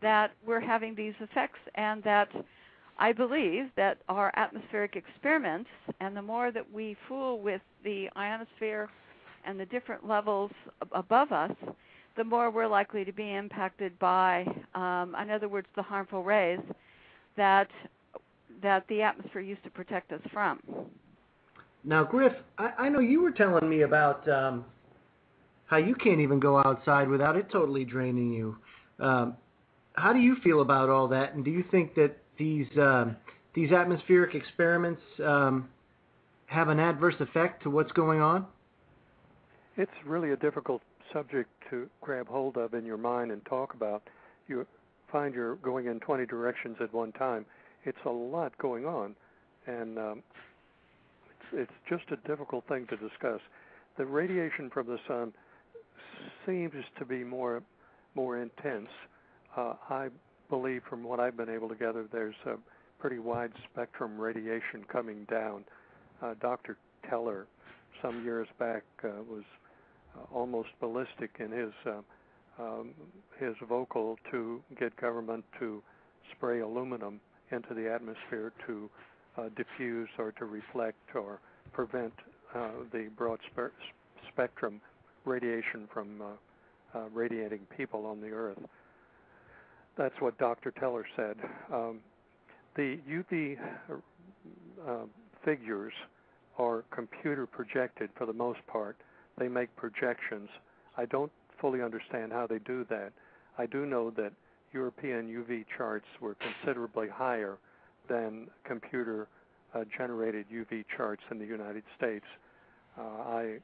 that we're having these effects, and that I believe that our atmospheric experiments, and the more that we fool with the ionosphere and the different levels above us, the more we're likely to be impacted by, in other words, the harmful rays that the atmosphere used to protect us from. Now, Griff, I know you were telling me about how you can't even go outside without it totally draining you. How do you feel about all that, and do you think that these atmospheric experiments have an adverse effect to what's going on? It's really a difficult subject to grab hold of in your mind and talk about. You find you're going in 20 directions at one time. It's a lot going on, and it's just a difficult thing to discuss. The radiation from the sun seems to be more intense. I believe, from what I've been able to gather, there's a pretty wide spectrum radiation coming down. Dr. Teller, some years back, was almost ballistic in his vocal to get government to spray aluminum into the atmosphere to diffuse or to reflect or prevent the broad spectrum radiation from radiating people on the Earth. That's what Dr. Teller said. The UV figures are computer projected for the most part. They make projections. I don't fully understand how they do that. I do know that European UV charts were considerably higher than computer-generated UV charts in the United States. I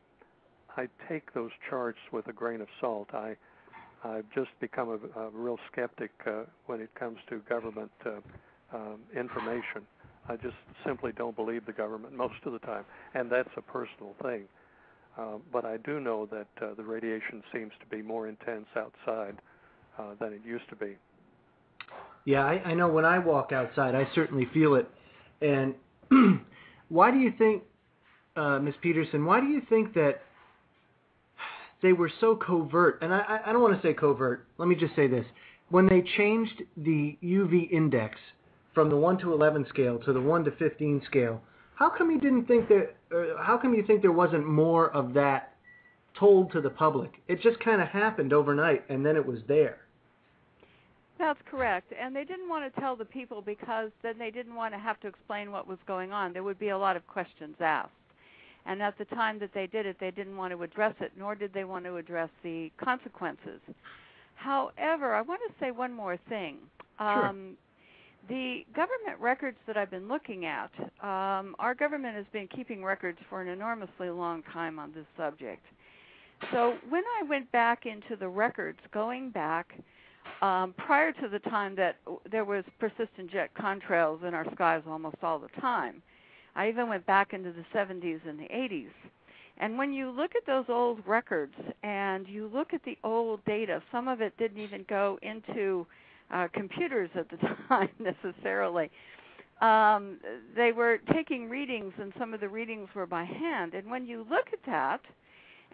take those charts with a grain of salt. I've just become a real skeptic when it comes to government information. I just simply don't believe the government most of the time, and that's a personal thing. But I do know that the radiation seems to be more intense outside than it used to be. Yeah, I know when I walk outside, I certainly feel it. And why do you think, Ms. Peterson, why do you think that they were so covert? And I don't want to say covert. Let me just say this. When they changed the UV index from the 1 to 11 scale to the 1 to 15 scale, how come you didn't think that? How come you think there wasn't more of that told to the public? It just kind of happened overnight, and then it was there. That's correct. And they didn't want to tell the people because then they didn't want to have to explain what was going on. There would be a lot of questions asked. And at the time that they did it, they didn't want to address it, nor did they want to address the consequences. However, I want to say one more thing. Sure. The government records that I've been looking at, our government has been keeping records for an enormously long time on this subject. So when I went back into the records, going back prior to the time that there was persistent jet contrails in our skies almost all the time, I even went back into the 70s and the 80s. And when you look at those old records and you look at the old data, some of it didn't even go into computers at the time necessarily. They were taking readings, and some of the readings were by hand. And when you look at that,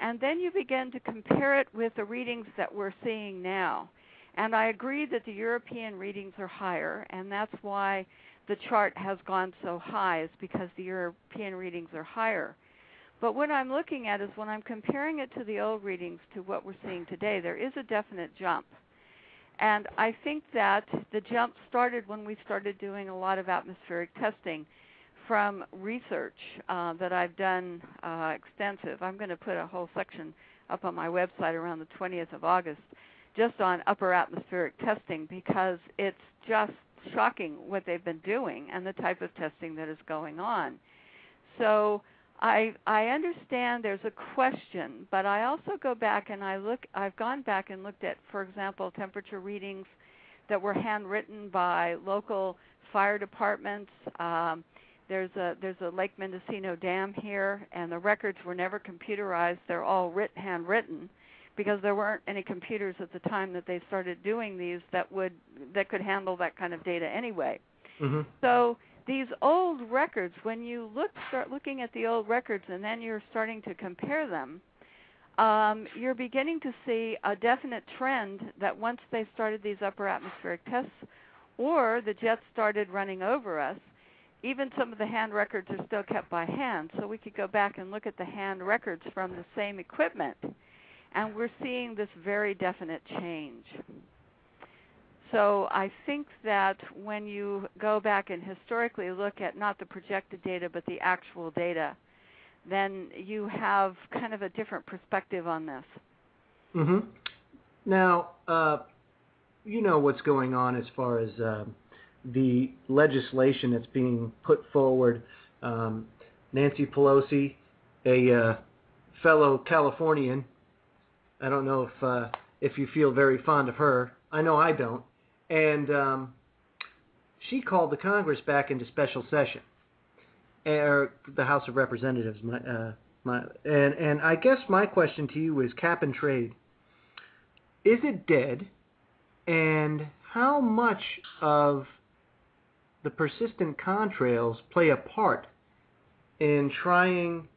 and then you begin to compare it with the readings that we're seeing now, and I agree that the European readings are higher, and that's why the chart has gone so high, is because the European readings are higher. But what I'm looking at is when I'm comparing it to the old readings to what we're seeing today, there is a definite jump. And I think that the jump started when we started doing a lot of atmospheric testing from research that I've done extensive. I'm going to put a whole section up on my website around the 20th of August just on upper atmospheric testing, because it's just shocking what they've been doing and the type of testing that is going on. So I understand there's a question, but I also go back and I've gone back and looked at, for example, temperature readings that were handwritten by local fire departments. There's a Lake Mendocino Dam here, and the records were never computerized. They're all handwritten, because there weren't any computers at the time that they started doing these that could handle that kind of data anyway. Mm-hmm. So these old records, when you start looking at the old records and then you're starting to compare them, you're beginning to see a definite trend that once they started these upper atmospheric tests or the jets started running over us, even some of the hand records are still kept by hand. So we could go back and look at the hand records from the same equipment, and we're seeing this very definite change. So I think that when you go back and historically look at not the projected data but the actual data, then you have kind of a different perspective on this. Mm-hmm. Now, you know what's going on as far as the legislation that's being put forward. Nancy Pelosi, a fellow Californian, I don't know if you feel very fond of her. I know I don't. And she called the Congress back into special session, or the House of Representatives. And I guess my question to you is cap and trade. Is it dead? And how much of the persistent contrails play a part in trying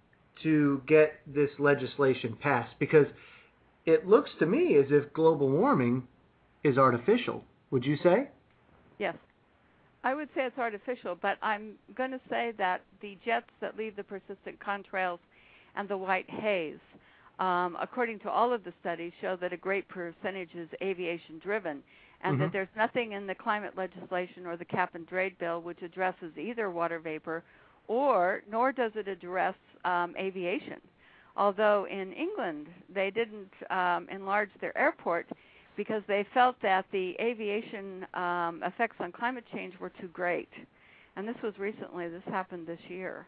to get this legislation passed? Because it looks to me as if global warming is artificial. Would you say? Yes. I would say it's artificial, but I'm going to say that the jets that leave the persistent contrails and the white haze, according to all of the studies, show that a great percentage is aviation-driven, and that there's nothing in the climate legislation or the cap and trade bill which addresses either water vapor, nor does it address aviation. Although in England they didn't enlarge their airport because they felt that the aviation effects on climate change were too great. And this was recently, this happened this year.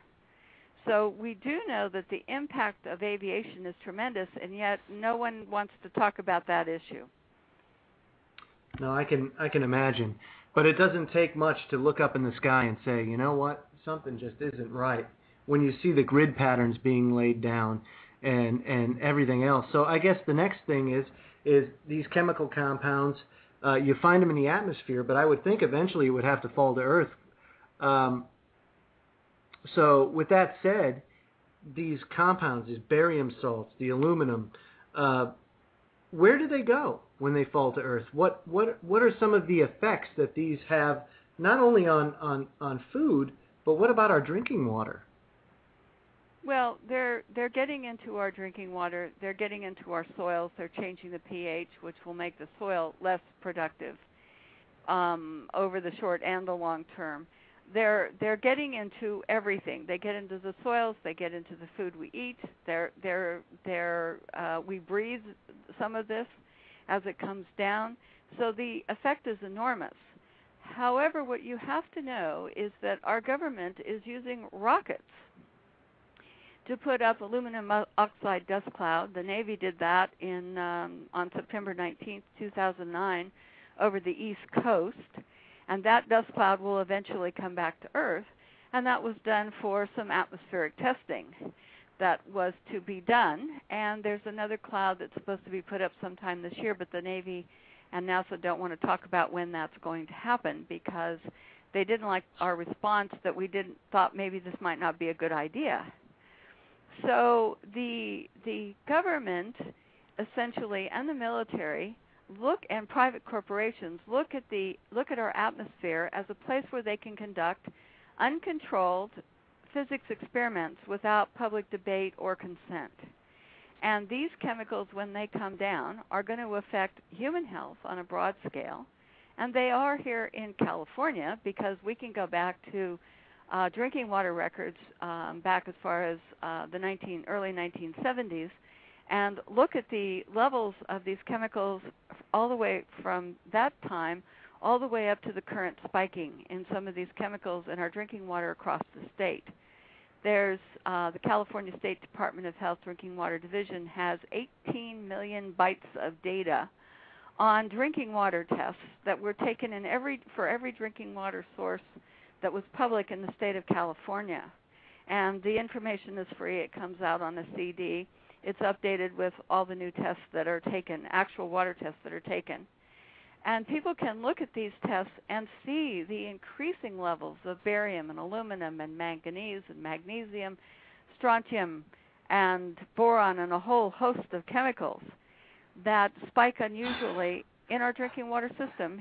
So we do know that the impact of aviation is tremendous, and yet no one wants to talk about that issue. No, I can imagine. But it doesn't take much to look up in the sky and say, you know what, something just isn't right, when you see the grid patterns being laid down and everything else. So I guess the next thing is these chemical compounds, you find them in the atmosphere, but I would think eventually it would have to fall to Earth. So with that said, these compounds, these barium salts, the aluminum, where do they go when they fall to Earth? What are some of the effects that these have, not only on food, but what about our drinking water? Well, they're getting into our drinking water. They're getting into our soils. They're changing the pH, which will make the soil less productive over the short and the long term. They're getting into everything. They get into the soils. They get into the food we eat. We breathe some of this as it comes down. So the effect is enormous. However, what you have to know is that our government is using rockets to put up aluminum oxide dust cloud. The Navy did that on September 19th, 2009, over the East Coast, and that dust cloud will eventually come back to Earth, and that was done for some atmospheric testing that was to be done. And there's another cloud that's supposed to be put up sometime this year, but the Navy and NASA don't want to talk about when that's going to happen because they didn't like our response that we thought maybe this might not be a good idea. So the government essentially and the military and private corporations look at our atmosphere as a place where they can conduct uncontrolled physics experiments without public debate or consent. And these chemicals, when they come down, are going to affect human health on a broad scale. And they are here in California because we can go back to drinking water records back as far as the early 1970s and look at the levels of these chemicals all the way from that time all the way up to the current spiking in some of these chemicals in our drinking water across the state. There's the California State Department of Health Drinking Water Division has 18 million bytes of data on drinking water tests that were taken for every drinking water source that was public in the state of California. And the information is free. It comes out on a CD. It's updated with all the new tests that are taken, actual water tests that are taken. And people can look at these tests and see the increasing levels of barium and aluminum and manganese and magnesium, strontium, and boron and a whole host of chemicals that spike unusually in our drinking water system